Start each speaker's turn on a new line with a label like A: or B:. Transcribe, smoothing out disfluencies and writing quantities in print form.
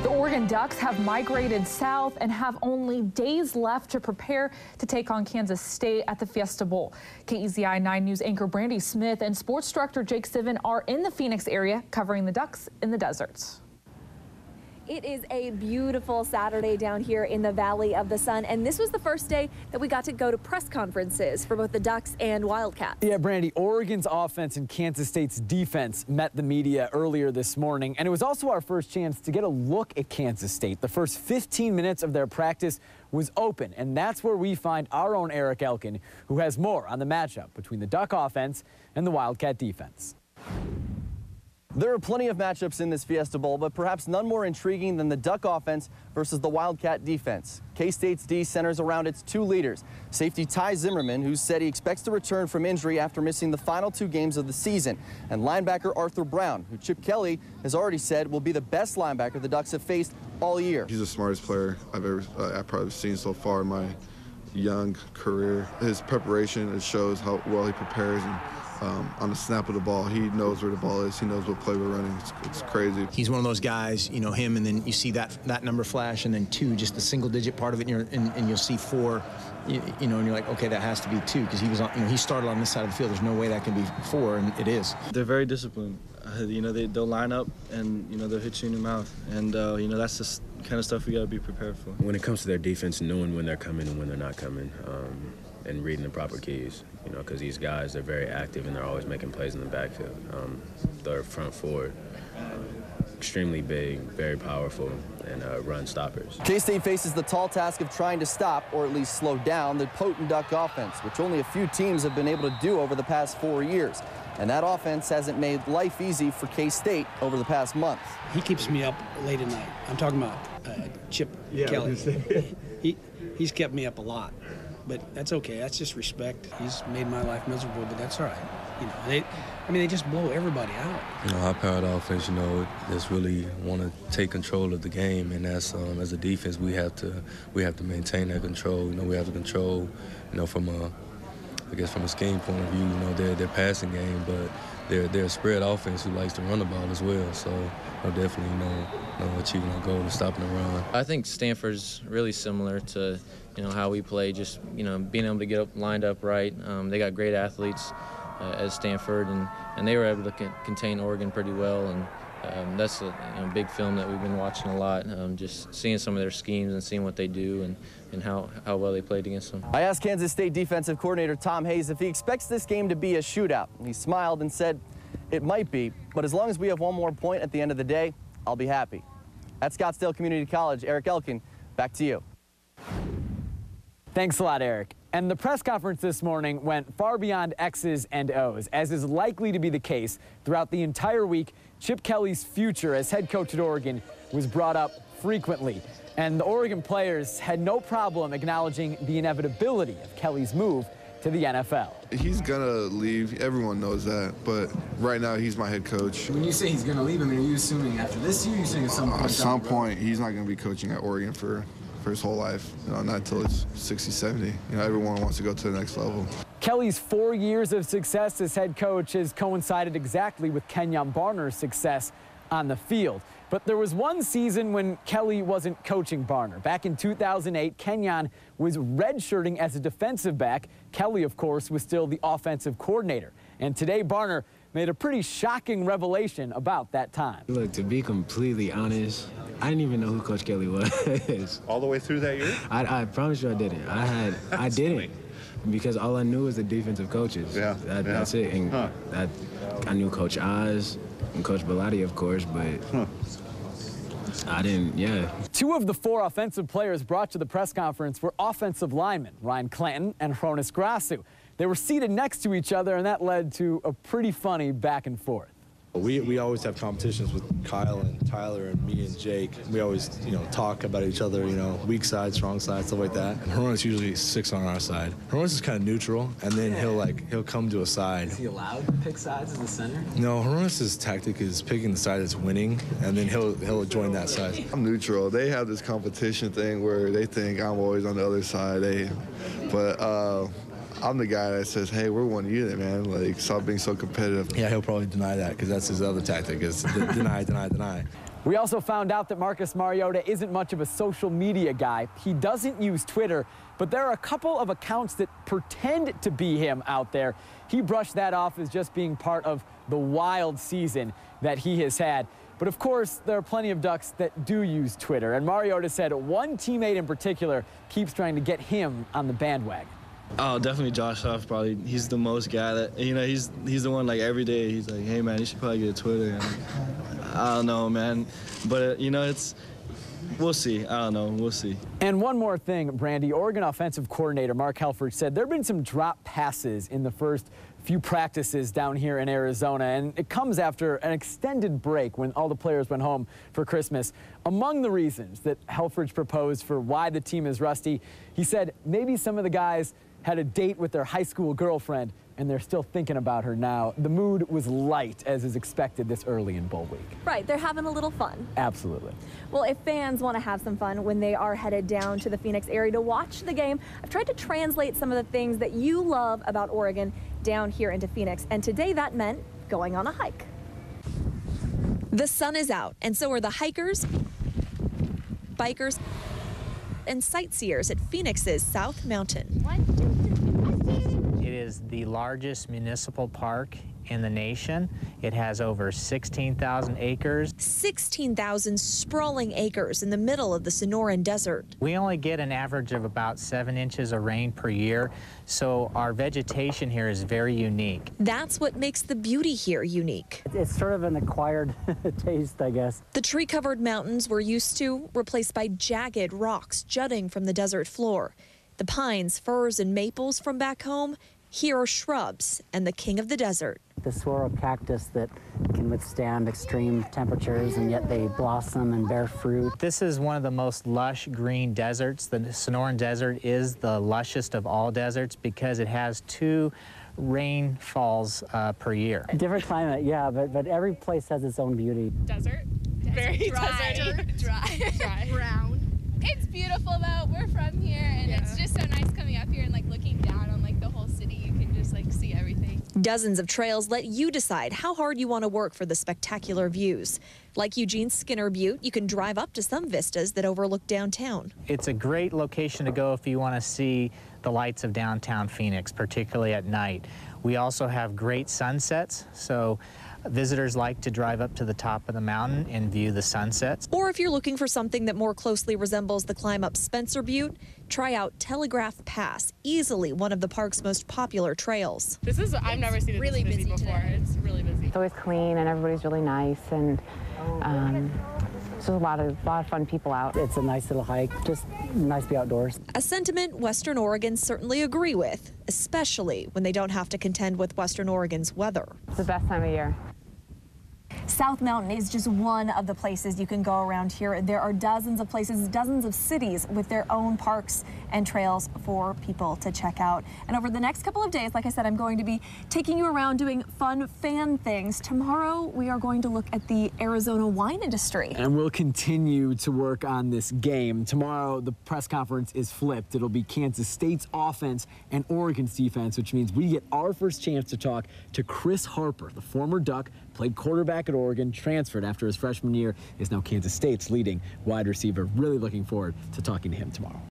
A: The Oregon Ducks have migrated south and have only days left to prepare to take on Kansas State at the Fiesta Bowl. KEZI 9 News anchor Brandi Smith and sports director Zivin are in the Phoenix area covering the Ducks in the deserts.
B: It is a beautiful Saturday down here in the Valley of the Sun, and this was the first day that we got to go to press conferences for both the Ducks and Wildcats.
C: Yeah, Brandi, Oregon's offense and Kansas State's defense met the media earlier this morning, and it was also our first chance to get a look at Kansas State. The first 15 minutes of their practice was open, and that's where we find our own Erik Elken, who has more on the matchup between the Duck offense and the Wildcat defense.
D: There are plenty of matchups in this Fiesta Bowl, but perhaps none more intriguing than the Duck offense versus the Wildcat defense. K-State's D centers around its two leaders, safety Ty Zimmerman, who said he expects to return from injury after missing the final 2 games of the season, and linebacker Arthur Brown, who Chip Kelly has already said will be the best linebacker the Ducks have faced all year.
E: He's the smartest player I've probably seen so far in my young career. His preparation, it shows how well he prepares, and on the snap of the ball, he knows where the ball is. He knows what play we're running. It's crazy.
F: He's one of those guys, you know, him, and then you see that number flash, and then 2, just the single-digit part of it, and you'll see 4, you know, and you're like, okay, that has to be 2, because he was on, you know, he started on this side of the field. There's no way that can be 4, and it is.
G: They're very disciplined. You know, they'll line up, and you know, they'll hit you in the mouth, and you know, that's the kind of stuff we got to be prepared for.
H: When it comes to their defense, knowing when they're coming and when they're not coming, and reading the proper keys, you know, because these guys, they're very active and they're always making plays in the backfield. Their front forward, extremely big, very powerful, and run stoppers.
D: K-State faces the tall task of trying to stop, or at least slow down, the potent Duck offense, which only a few teams have been able to do over the past 4 years. And that offense hasn't made life easy for K-State over the past month.
I: He keeps me up late at night. I'm talking about Chip Kelly. He's kept me up a lot. But that's okay. That's just respect. He's made my life miserable, but that's all right. You know, they just blow everybody out.
J: You know, high-powered offense, you know, just really want to take control of the game, and that's as a defense we have to maintain that control. You know, we have to control, you know, from a scheme point of view. You know, their passing game, but they're a spread offense who likes to run the ball as well. So we'll definitely, you know, achieving our goal of stopping the run.
K: I think Stanford's really similar to, you know, how we play, just, you know, being able to get lined up right. They got great athletes at Stanford, and they were able to contain Oregon pretty well, and that's a big film that we've been watching a lot, just seeing some of their schemes and seeing what they do and how well they played against them.
D: I asked Kansas State defensive coordinator Tom Hayes if he expects this game to be a shootout. He smiled and said it might be, but as long as we have one more point at the end of the day, I'll be happy. At Scottsdale Community College, Erik Elken, back to you.
C: Thanks a lot, Erik. And the press conference this morning went far beyond X's and O's, as is likely to be the case throughout the entire week. Chip Kelly's future as head coach at Oregon was brought up frequently, and the Oregon players had no problem acknowledging the inevitability of Kelly's move to the NFL.
E: He's gonna leave. Everyone knows that, but right now he's my head coach.
L: When you say he's gonna leave, I mean, are you assuming after this year? You're saying at some point?
E: At some point, he's not gonna be coaching at Oregon for his whole life, you know, not until he's 60, 70. You know, everyone wants to go to the next level.
C: Kelly's 4 years of success as head coach has coincided exactly with Kenyon Barner's success on the field. But there was one season when Kelly wasn't coaching Barner. Back in 2008, Kenyon was redshirting as a defensive back. Kelly, of course, was still the offensive coordinator. And today, Barner made a pretty shocking revelation about that time.
M: Look, to be completely honest, I didn't even know who Coach Kelly was.
N: All the way through that year?
M: I promise you I didn't. I didn't. Because all I knew was the defensive coaches.
N: Yeah.
M: That's it. And I knew Coach Oz and Coach Bellotti, of course, but I didn't,
C: 2 of the 4 offensive players brought to the press conference were offensive linemen, Ryan Clanton and Hronis Grasu. They were seated next to each other, and that led to a pretty funny back and forth.
O: We always have competitions with Kyle and Tyler and me and Jake. We always, you know, talk about each other, you know, weak side, strong side, stuff like that. And Hronis usually sits on our side. Hronis is kind of neutral, and then he'll come to a side.
L: Is he allowed to pick sides in the center?
O: No, Hronis' tactic is picking the side that's winning, and then he'll join that side.
E: I'm neutral. They have this competition thing where they think I'm always on the other side. I'm the guy that says, hey, we're one unit, man. Like, stop being so competitive.
O: Yeah, he'll probably deny that because that's his other tactic is deny, deny, deny.
C: We also found out that Marcus Mariota isn't much of a social media guy. He doesn't use Twitter, but there are a couple of accounts that pretend to be him out there. He brushed that off as just being part of the wild season that he has had. But of course, there are plenty of Ducks that do use Twitter, and Mariota said one teammate in particular keeps trying to get him on the bandwagon.
G: Oh, definitely Josh Huff. Probably he's the most guy that, you know, he's the one like every day he's like, hey man, you should probably get a Twitter. And I don't know, man, but you know, we'll see. I don't know. We'll see. And
C: one more thing, Brandi. Oregon offensive coordinator Mark Helfrich said there have been some drop passes in the first few practices down here in Arizona, and it comes after an extended break when all the players went home for Christmas. Among the reasons that Helfrich proposed for why the team is rusty, he said maybe some of the guys had a date with their high school girlfriend, and they're still thinking about her now. The mood was light, as is expected this early in bowl week.
B: Right, they're having a little fun.
C: Absolutely.
B: Well, if fans want to have some fun when they are headed down to the Phoenix area to watch the game, I've tried to translate some of the things that you love about Oregon down here into Phoenix, and today that meant going on a hike. The sun is out, and so are the hikers, bikers, and sightseers at Phoenix's South Mountain.
N: It is the largest municipal park in the nation. It has over 16,000 acres.
B: 16,000 sprawling acres in the middle of the Sonoran Desert.
N: We only get an average of about 7 inches of rain per year, so our vegetation here is very unique.
B: That's what makes the beauty here unique.
P: It's sort of an acquired taste, I guess.
B: The tree-covered mountains we're used to, replaced by jagged rocks jutting from the desert floor. The pines, firs, and maples from back home, here are shrubs and the king of the desert.
P: The swirl cactus that can withstand extreme temperatures, and yet they blossom and bear fruit.
N: This is one of the most lush green deserts. The Sonoran Desert is the lushest of all deserts because it has 2 rainfalls per year.
P: Different climate, yeah, but every place has its own beauty.
Q: Desert. Very deserty. Dry. Brown. It's beautiful though. We're from here, and it's just so nice coming up here and like looking down on like the whole city. You can just like see everything.
B: Dozens of trails let you decide how hard you want to work for the spectacular views. Like Eugene's Skinner Butte, you can drive up to some vistas that overlook downtown.
N: It's a great location to go if you want to see the lights of downtown Phoenix, particularly at night. We also have great sunsets, so visitors like to drive up to the top of the mountain and view the sunsets.
B: Or if you're looking for something that more closely resembles the climb up Spencer Butte, try out Telegraph Pass, easily one of the park's most popular trails.
Q: I've never seen it really busy before. Today. It's really busy.
R: It's always clean and everybody's really nice, and there's a lot of fun people out.
P: It's a nice little hike, just nice to be outdoors.
B: A sentiment Western Oregons certainly agree with, especially when they don't have to contend with Western Oregon's weather.
R: It's the best time of year.
B: South Mountain is just one of the places you can go around here. There are dozens of places, dozens of cities with their own parks and trails for people to check out. And over the next couple of days, like I said, I'm going to be taking you around doing fun fan things. Tomorrow, we are going to look at the Arizona wine industry.
C: And we'll continue to work on this game. Tomorrow, the press conference is flipped. It'll be Kansas State's offense and Oregon's defense, which means we get our first chance to talk to Chris Harper, the former Duck, played quarterback at Oregon, transferred after his freshman year, is now Kansas State's leading wide receiver. Really looking forward to talking to him tomorrow.